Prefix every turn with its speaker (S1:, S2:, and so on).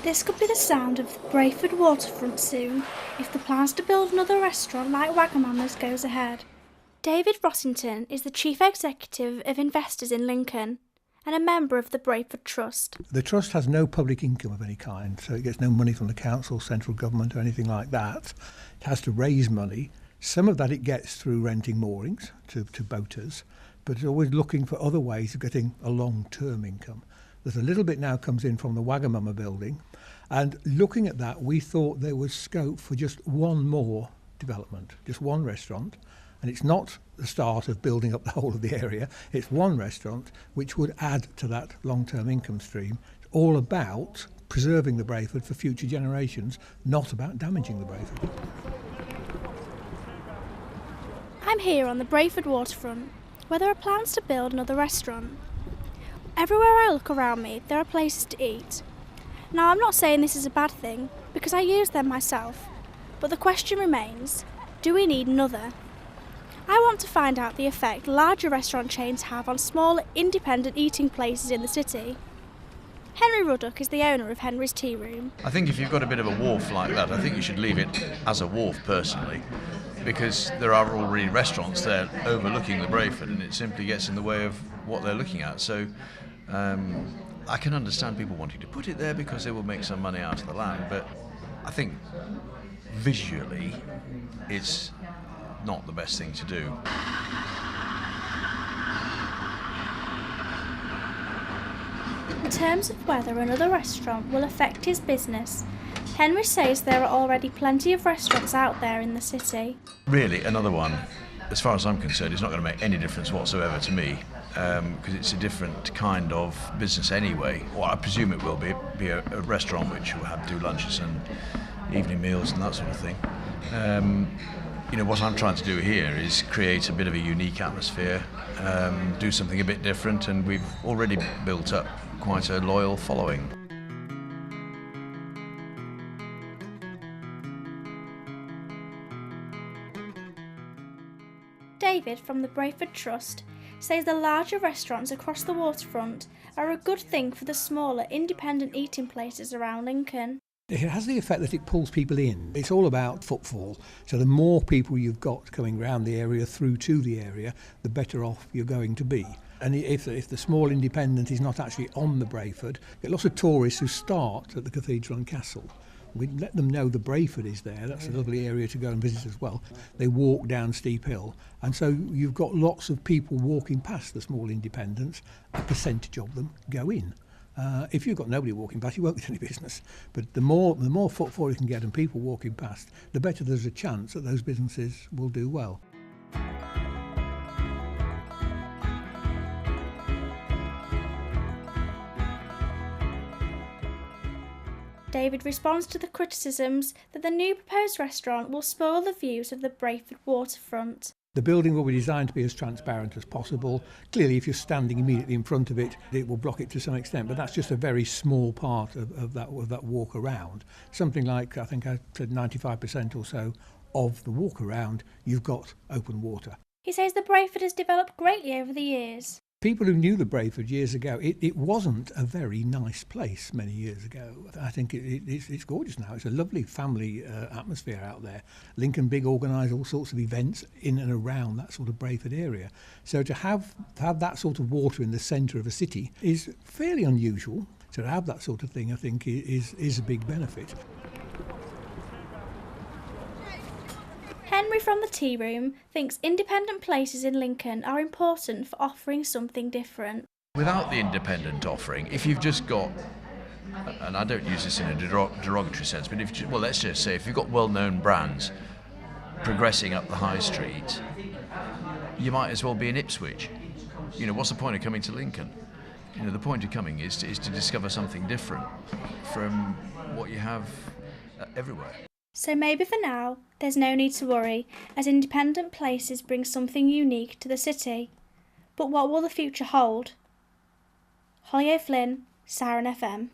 S1: This could be the sound of the Brayford waterfront soon, if the plans to build another restaurant like Wagamama's goes ahead. David Rossington is the Chief Executive of Investors in Lincoln and a member of the Brayford Trust.
S2: The Trust has no public income of any kind, so it gets no money from the council, central government or anything like that. It has to raise money. Some of that it gets through renting moorings to boaters, but it's always looking for other ways of getting a long-term income. There's a little bit now comes in from the Wagamama building, and looking at that, we thought there was scope for just one more development, just one restaurant. And it's not the start of building up the whole of the area. It's one restaurant which would add to that long-term income stream. It's all about preserving the Brayford for future generations, not about damaging the Brayford.
S1: I'm here on the Brayford waterfront, where there are plans to build another restaurant. Everywhere I look around me, there are places to eat. Now, I'm not saying this is a bad thing, because I use them myself, but the question remains, do we need another? I want to find out the effect larger restaurant chains have on smaller independent eating places in the city. Henry Ruddock is the owner of Henry's Tea Room.
S3: I think if you've got a bit of a wharf like that, I think you should leave it as a wharf personally, because there are already restaurants there overlooking the Brayford and it simply gets in the way of what they're looking at. So I can understand people wanting to put it there because they will make some money out of the land, but I think visually it's not the best thing to do.
S1: In terms of whether another restaurant will affect his business, Henry says there are already plenty of restaurants out there in the city.
S3: Really, another one, as far as I'm concerned, it's not going to make any difference whatsoever to me, because it's a different kind of business anyway. Or I presume it will be a restaurant which will do lunches and evening meals and that sort of thing. What I'm trying to do here is create a bit of a unique atmosphere, do something a bit different, and we've already built up quite a loyal following.
S1: David from the Brayford Trust says the larger restaurants across the waterfront are a good thing for the smaller independent eating places around Lincoln.
S2: It has the effect that it pulls people in. It's all about footfall. So the more people you've got coming around the area, through to the area, the better off you're going to be. And if the small independent is not actually on the Brayford, you get lots of tourists who start at the cathedral and castle. We let them know the Brayford is there. That's a lovely area to go and visit as well. They walk down Steep Hill. And so you've got lots of people walking past the small independents. A percentage of them go in. If you've got nobody walking past, you won't get any business. But the more footfall you can get and people walking past, the better there's a chance that those businesses will do well.
S1: David responds to the criticisms that the new proposed restaurant will spoil the views of the Brayford waterfront.
S2: The building will be designed to be as transparent as possible. Clearly, if you're standing immediately in front of it, it will block it to some extent, but that's just a very small part of that walk around. Something like, I think I said 95% or so of the walk around, you've got open water.
S1: He says the Brayford has developed greatly over the years.
S2: People who knew the Brayford years ago, it wasn't a very nice place many years ago. I think it's gorgeous now. It's a lovely family atmosphere out there. Lincoln Big organise all sorts of events in and around that sort of Brayford area. So to have that sort of water in the centre of a city is fairly unusual. So to have that sort of thing, I think, is a big benefit.
S1: Henry from the Tea Room thinks independent places in Lincoln are important for offering something different.
S3: Without the independent offering, if you've just got, and I don't use this in a derogatory sense, but let's just say if you've got well-known brands progressing up the high street, you might as well be in Ipswich. What's the point of coming to Lincoln? The point of coming is to discover something different from what you have everywhere.
S1: So maybe for now, there's no need to worry, as independent places bring something unique to the city. But what will the future hold? Holly O'Flynn, Siren FM.